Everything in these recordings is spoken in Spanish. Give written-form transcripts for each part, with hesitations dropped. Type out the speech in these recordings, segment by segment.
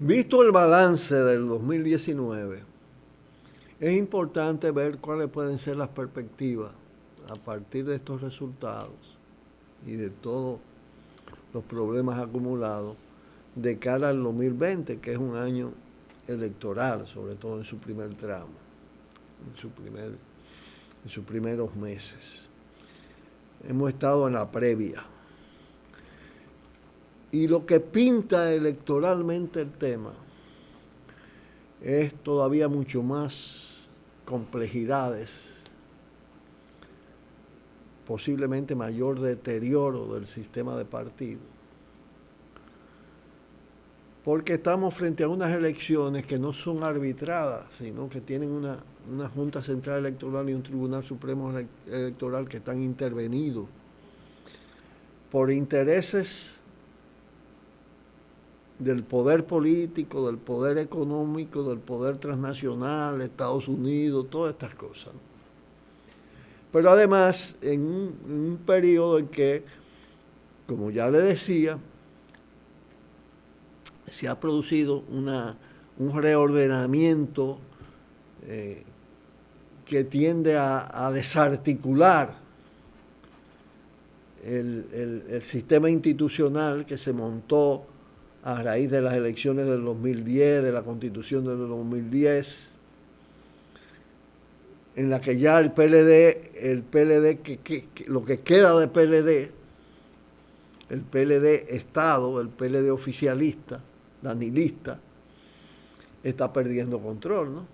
Visto el balance del 2019, es importante ver cuáles pueden ser las perspectivas a partir de estos resultados y de todos los problemas acumulados de cara al 2020, que es un año electoral, sobre todo en su primer tramo, en sus primeros meses. Hemos estado en la previa. Y lo que pinta electoralmente el tema es todavía mucho más complejidades, posiblemente mayor deterioro del sistema de partidos, porque estamos frente a unas elecciones que no son arbitradas, sino que tienen una Junta Central Electoral y un Tribunal Supremo Electoral que están intervenidos por intereses del poder político, del poder económico, del poder transnacional, Estados Unidos, todas estas cosas. Pero además, en un periodo en que, como ya le decía, se ha producido un reordenamiento que tiende a desarticular el sistema institucional que se montó a raíz de las elecciones del 2010, de la Constitución del 2010, en la que ya el PLD, lo que queda de PLD, el PLD Estado, el PLD oficialista, danilista, está perdiendo control, ¿no?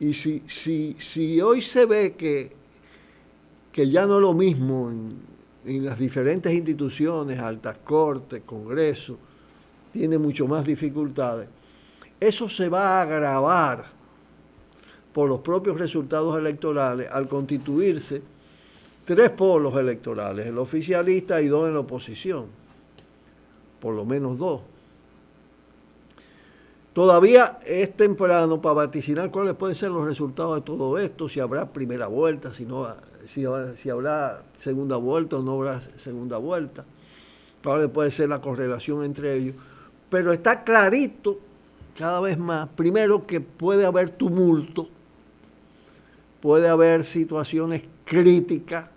Y si hoy se ve que ya no es lo mismo en las diferentes instituciones, altas cortes, Congreso, tiene mucho más dificultades, eso se va a agravar por los propios resultados electorales al constituirse tres polos electorales, el oficialista y dos en la oposición, por lo menos dos. Todavía es temprano para vaticinar cuáles pueden ser los resultados de todo esto, si habrá primera vuelta, si habrá segunda vuelta o no habrá segunda vuelta, cuál puede ser la correlación entre ellos. Pero está clarito cada vez más, primero, que puede haber tumulto, puede haber situaciones críticas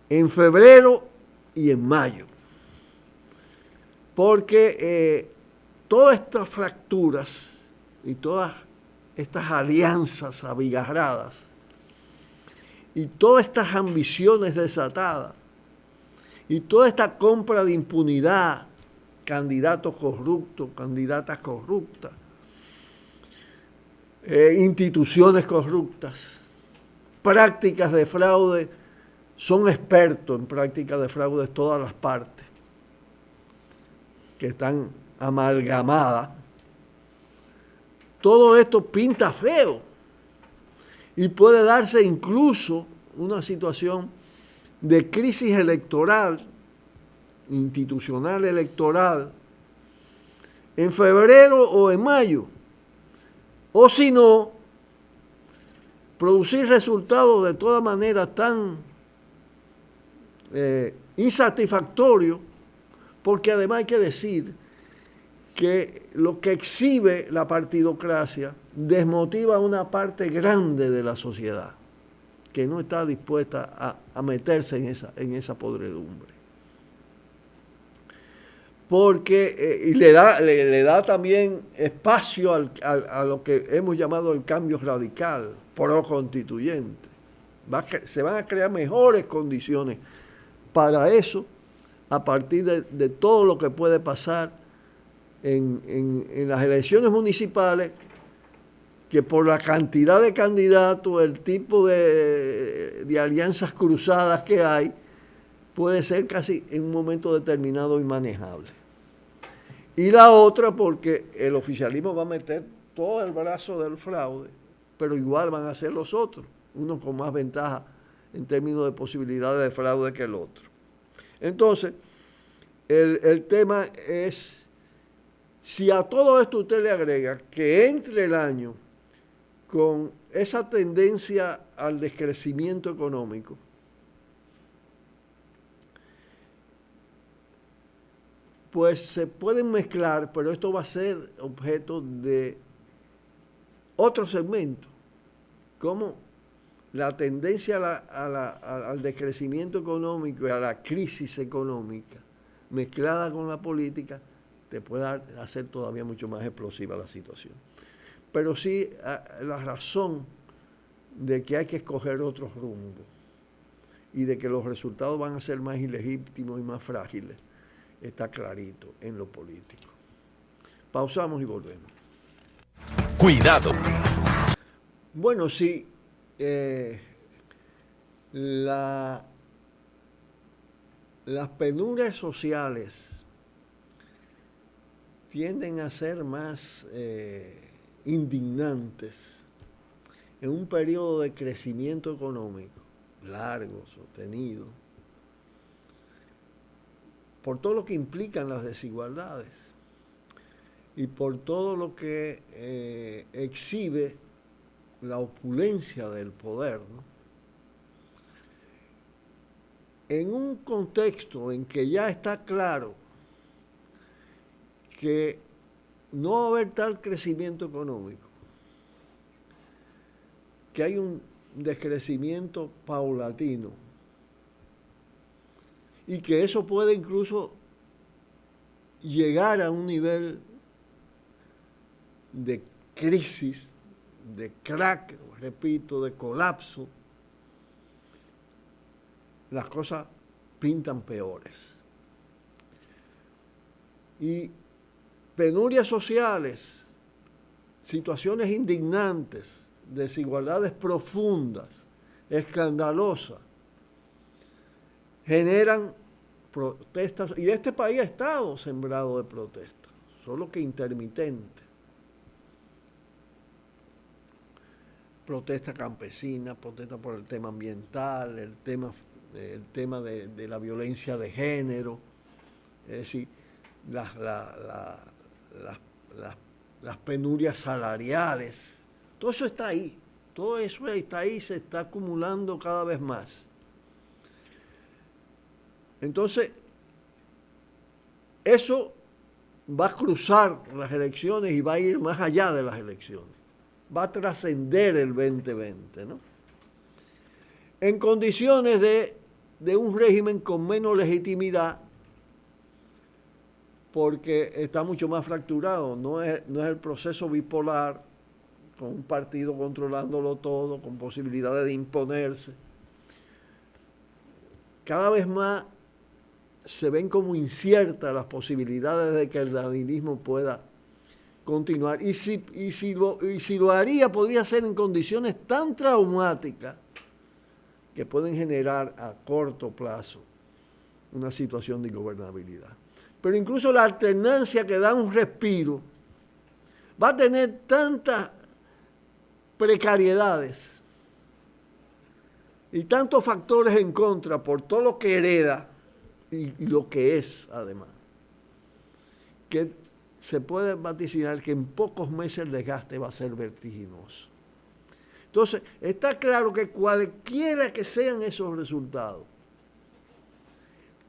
en febrero y en mayo, porque todas estas fracturas y todas estas alianzas abigarradas y todas estas ambiciones desatadas y toda esta compra de impunidad, candidatos corruptos, candidatas corruptas, instituciones corruptas, prácticas de fraude, son expertos en prácticas de fraude todas las partes que están amalgamadas. Todo esto pinta feo y puede darse incluso una situación de crisis electoral, institucional electoral, en febrero o en mayo, o si no, producir resultados de todas maneras tan insatisfactorios, porque además hay que decir que lo que exhibe la partidocracia desmotiva a una parte grande de la sociedad que no está dispuesta a meterse en esa podredumbre. Porque y le da también espacio a lo que hemos llamado el cambio radical, pro-constituyente. Se van a crear mejores condiciones para eso a partir de todo lo que puede pasar en las elecciones municipales, que por la cantidad de candidatos, el tipo de alianzas cruzadas que hay, puede ser casi en un momento determinado inmanejable. Y la otra porque el oficialismo va a meter todo el brazo del fraude, pero igual van a ser los otros, uno con más ventaja en términos de posibilidades de fraude que el otro. Entonces, el tema es, si a todo esto usted le agrega que entre el año con esa tendencia al descrecimiento económico, pues se pueden mezclar, pero esto va a ser objeto de otro segmento, como la tendencia al decrecimiento económico y a la crisis económica mezclada con la política te puede hacer todavía mucho más explosiva la situación. Pero sí, la razón de que hay que escoger otros rumbos y de que los resultados van a ser más ilegítimos y más frágiles está clarito en lo político. Pausamos y volvemos. Cuidado. Bueno, sí, las penurias sociales tienden a ser más indignantes en un periodo de crecimiento económico largo, sostenido, por todo lo que implican las desigualdades y por todo lo que exhibe la opulencia del poder, ¿no? En un contexto en que ya está claro que no va a haber tal crecimiento económico, que hay un decrecimiento paulatino y que eso puede incluso llegar a un nivel de crisis, de crack, repito, de colapso, las cosas pintan peores. Y penurias sociales, situaciones indignantes, desigualdades profundas, escandalosas, generan protestas, y este país ha estado sembrado de protestas, solo que intermitente. Protesta campesina, protesta por el tema ambiental, el tema de la violencia de género, es decir, las penurias salariales, todo eso está ahí, todo eso está ahí, se está acumulando cada vez más. Entonces, eso va a cruzar las elecciones y va a ir más allá de las elecciones, va a trascender el 2020, ¿no? En condiciones de un régimen con menos legitimidad, porque está mucho más fracturado, no es el proceso bipolar, con un partido controlándolo todo, con posibilidades de imponerse. Cada vez más se ven como inciertas las posibilidades de que el danilismo pueda continuar. Y si lo haría, podría ser en condiciones tan traumáticas que pueden generar a corto plazo una situación de ingobernabilidad. Pero incluso la alternancia que da un respiro va a tener tantas precariedades y tantos factores en contra por todo lo que hereda y lo que es además, que se puede vaticinar que en pocos meses el desgaste va a ser vertiginoso. Entonces, está claro que cualquiera que sean esos resultados,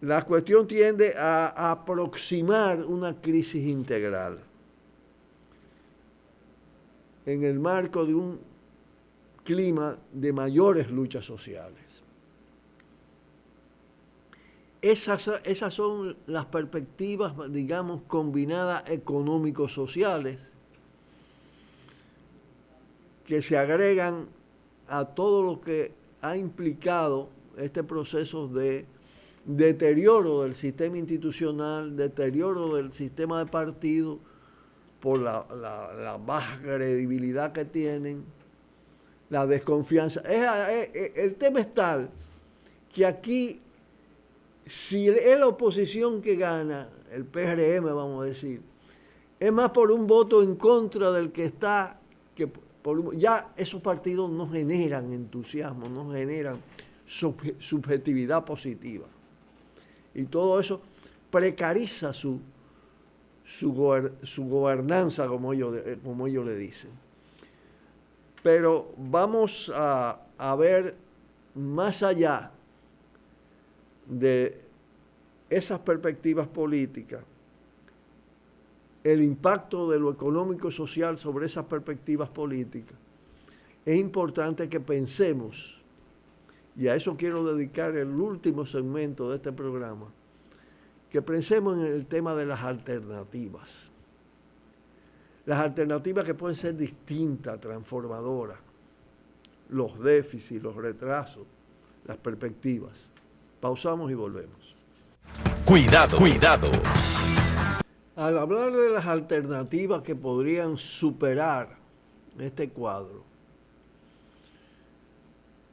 la cuestión tiende a aproximar una crisis integral en el marco de un clima de mayores luchas sociales. Esas son las perspectivas, digamos, combinadas económico-sociales que se agregan a todo lo que ha implicado este proceso de deterioro del sistema institucional, deterioro del sistema de partido por la baja credibilidad que tienen, la desconfianza. El tema es tal que aquí, si es la oposición que gana, el PRM vamos a decir, es más por un voto en contra del que está, ya esos partidos no generan entusiasmo, no generan subjetividad positiva. Y todo eso precariza su gobernanza, como ellos le dicen. Pero vamos a ver más allá de esas perspectivas políticas el impacto de lo económico y social sobre esas perspectivas políticas, es importante que pensemos, y a eso quiero dedicar el último segmento de este programa, que pensemos en el tema de las alternativas. Las alternativas que pueden ser distintas, transformadoras, los déficits, los retrasos, las perspectivas. Pausamos y volvemos. Cuidado, cuidado. Al hablar de las alternativas que podrían superar este cuadro,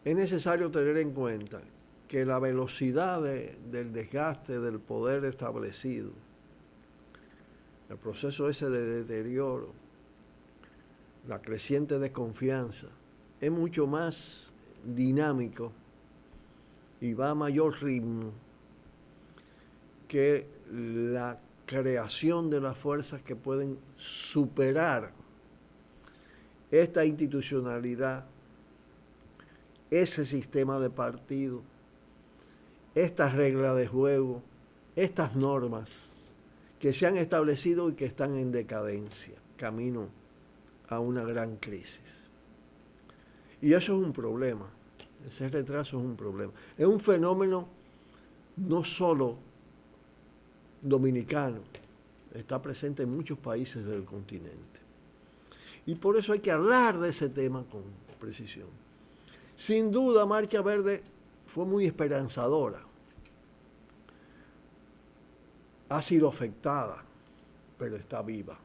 es necesario tener en cuenta que la velocidad del desgaste del poder establecido, el proceso ese de deterioro, la creciente desconfianza, es mucho más dinámico y va a mayor ritmo que la creación de las fuerzas que pueden superar esta institucionalidad, ese sistema de partido, estas reglas de juego, estas normas que se han establecido y que están en decadencia, camino a una gran crisis. Y eso es un problema, ese retraso es un problema. Es un fenómeno no solo dominicano, está presente en muchos países del continente. Y por eso hay que hablar de ese tema con precisión. Sin duda, Marcha Verde fue muy esperanzadora. Ha sido afectada, pero está viva.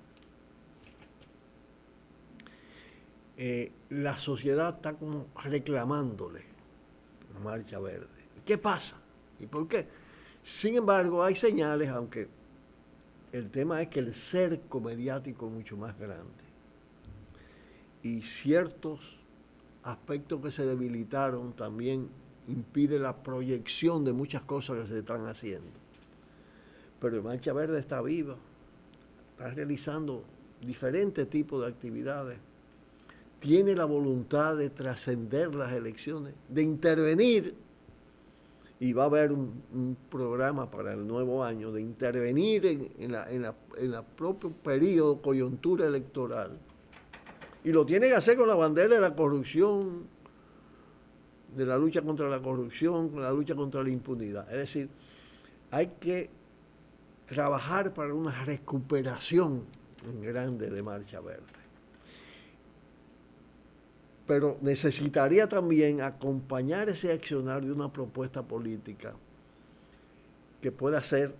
La sociedad está como reclamándole a Marcha Verde. ¿Qué pasa? ¿Y por qué? Sin embargo, hay señales, aunque el tema es que el cerco mediático es mucho más grande. Y ciertos aspectos que se debilitaron también impide la proyección de muchas cosas que se están haciendo. Pero Marcha Verde está viva, está realizando diferentes tipos de actividades, tiene la voluntad de trascender las elecciones, de intervenir, y va a haber un programa para el nuevo año de intervenir en el propio periodo, coyuntura electoral. Y lo tiene que hacer con la bandera de la corrupción, de la lucha contra la corrupción, con la lucha contra la impunidad. Es decir, hay que trabajar para una recuperación en grande de Marcha Verde. Pero necesitaría también acompañar ese accionar de una propuesta política que pueda ser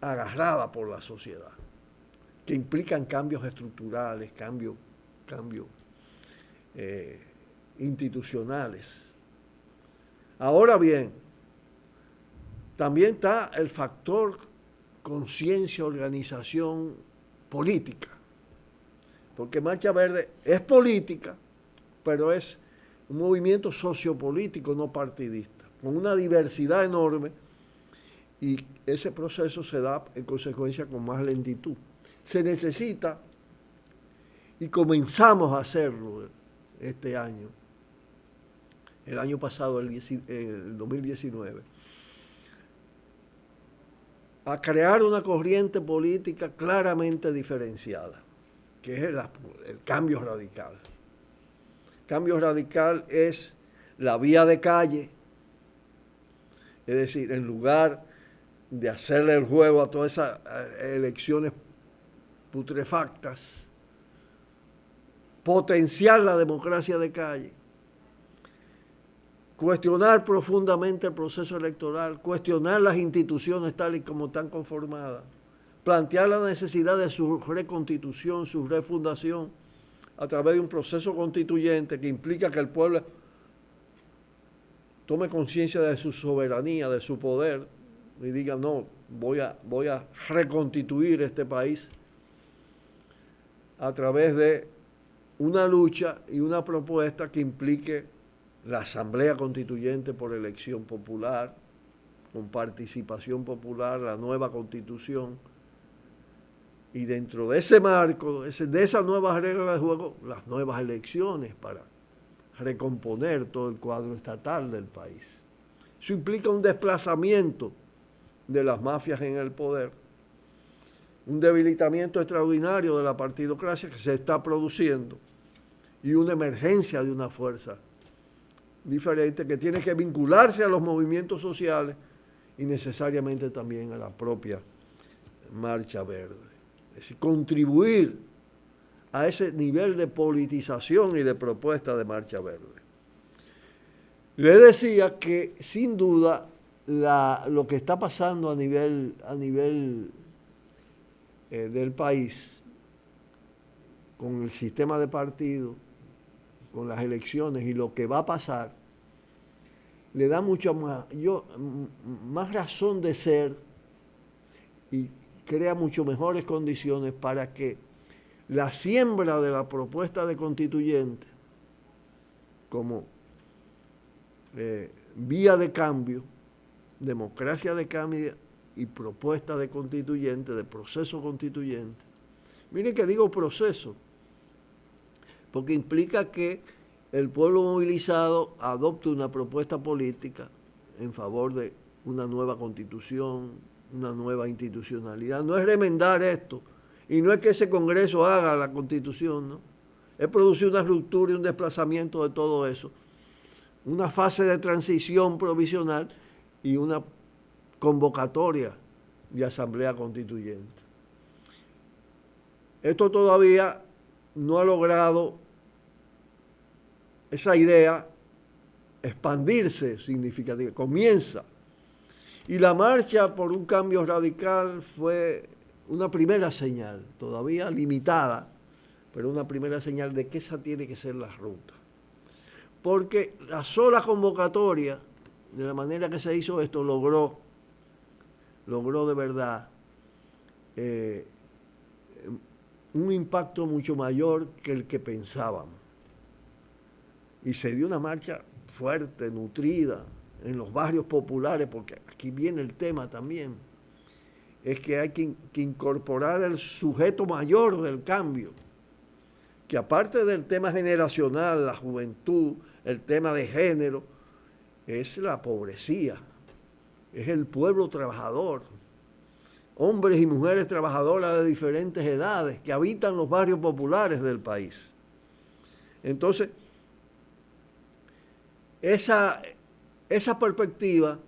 agarrada por la sociedad, que implican cambios estructurales, cambios institucionales. Ahora bien, también está el factor conciencia, organización política, porque Marcha Verde es política, pero es un movimiento sociopolítico, no partidista, con una diversidad enorme, y ese proceso se da en consecuencia con más lentitud. Se necesita, y comenzamos a hacerlo este año, el año pasado, el 2019, a crear una corriente política claramente diferenciada, que es el cambio radical. Cambio radical es la vía de calle, es decir, en lugar de hacerle el juego a todas esas elecciones putrefactas, potenciar la democracia de calle, cuestionar profundamente el proceso electoral, cuestionar las instituciones tal y como están conformadas, plantear la necesidad de su reconstitución, su refundación, a través de un proceso constituyente que implica que el pueblo tome conciencia de su soberanía, de su poder, y diga, no, voy a reconstituir este país a través de una lucha y una propuesta que implique la Asamblea Constituyente por elección popular, con participación popular, la nueva Constitución, y dentro de ese marco, de esas nuevas reglas de juego, las nuevas elecciones para recomponer todo el cuadro estatal del país. Eso implica un desplazamiento de las mafias en el poder un debilitamiento extraordinario de la partidocracia que se está produciendo y una emergencia de una fuerza diferente que tiene que vincularse a los movimientos sociales y necesariamente también a la propia Marcha Verde. Es decir, contribuir a ese nivel de politización y de propuesta de Marcha Verde. Le decía que sin duda lo que está pasando a nivel del país con el sistema de partido, con las elecciones y lo que va a pasar, le da mucha más razón de ser y crea mucho mejores condiciones para que la siembra de la propuesta de constituyente como vía de cambio, democracia de cambio y propuesta de constituyente, de proceso constituyente. Miren que digo proceso, porque implica que el pueblo movilizado adopte una propuesta política en favor de una nueva constitución, una nueva institucionalidad. No es remendar esto, y no es que ese Congreso haga la constitución, ¿no? Es producir una ruptura y un desplazamiento de todo eso, una fase de transición provisional y una convocatoria de asamblea constituyente. Esto todavía no ha logrado esa idea expandirse significativamente. Comienza. Y la marcha por un cambio radical fue una primera señal, todavía limitada, pero una primera señal de que esa tiene que ser la ruta. Porque la sola convocatoria, de la manera que se hizo esto, logró de verdad un impacto mucho mayor que el que pensábamos. Y se dio una marcha fuerte, nutrida, en los barrios populares, porque aquí viene el tema también, es que hay que incorporar el sujeto mayor del cambio, que aparte del tema generacional, la juventud, el tema de género, es la pobrecía, es el pueblo trabajador, hombres y mujeres trabajadoras de diferentes edades que habitan los barrios populares del país. Entonces, esa perspectiva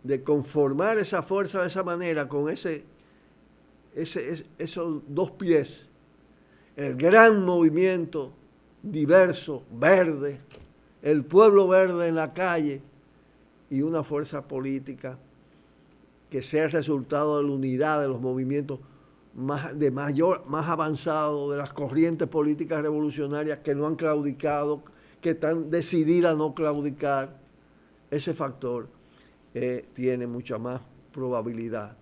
de conformar esa fuerza de esa manera, con esos dos pies, el gran movimiento diverso, verde, el pueblo verde en la calle y una fuerza política que sea el resultado de la unidad de los movimientos más avanzados, de las corrientes políticas revolucionarias que no han claudicado, que están decididas a no claudicar. Ese factor tiene mucha más probabilidad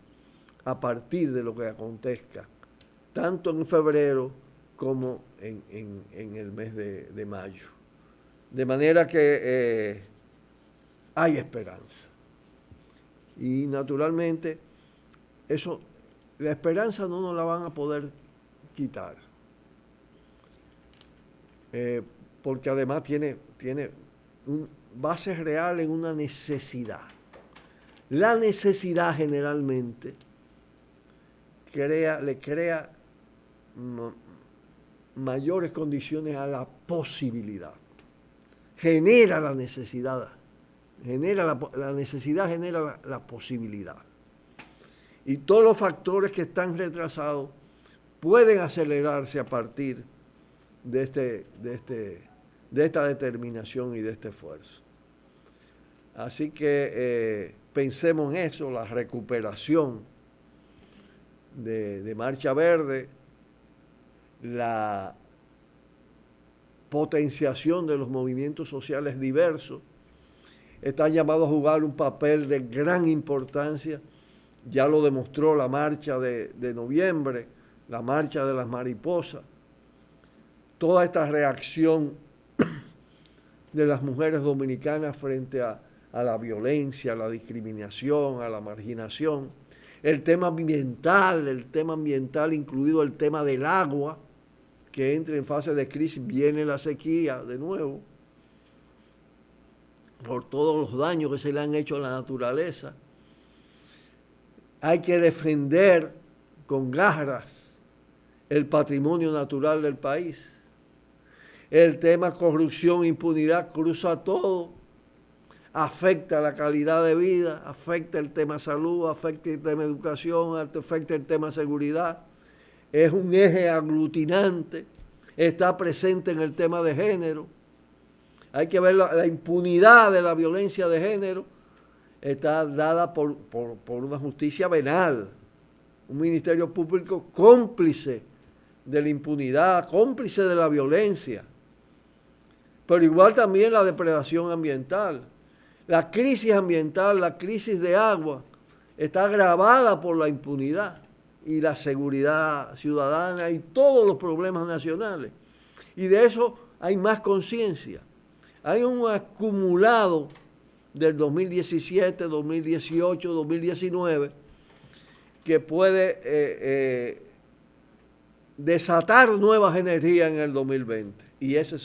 a partir de lo que acontezca, tanto en febrero como en el mes de mayo. De manera que hay esperanza. Y naturalmente, la esperanza no nos la van a poder quitar. Porque además tiene base real en una necesidad. La necesidad generalmente le crea mayores condiciones a la posibilidad. Genera la necesidad. La necesidad genera la posibilidad. Y todos los factores que están retrasados pueden acelerarse a partir de esta determinación y de este esfuerzo. Así que pensemos en eso, la recuperación de Marcha Verde, la potenciación de los movimientos sociales diversos, están llamados a jugar un papel de gran importancia. Ya lo demostró la marcha de noviembre, la marcha de las mariposas. Toda esta reacción de las mujeres dominicanas frente a la violencia, a la discriminación, a la marginación. El tema ambiental, incluido el tema del agua, que entra en fase de crisis, viene la sequía de nuevo, por todos los daños que se le han hecho a la naturaleza. Hay que defender con garras el patrimonio natural del país. El tema corrupción, impunidad cruza todo, afecta la calidad de vida, afecta el tema salud, afecta el tema educación, afecta el tema seguridad. Es un eje aglutinante, está presente en el tema de género. Hay que ver la impunidad de la violencia de género, está dada por una justicia venal, un ministerio público cómplice de la impunidad, cómplice de la violencia. Pero igual también la depredación ambiental. La crisis ambiental, la crisis de agua, está agravada por la impunidad y la seguridad ciudadana y todos los problemas nacionales. Y de eso hay más conciencia. Hay un acumulado del 2017, 2018, 2019 que puede desatar nuevas energías en el 2020. Y ese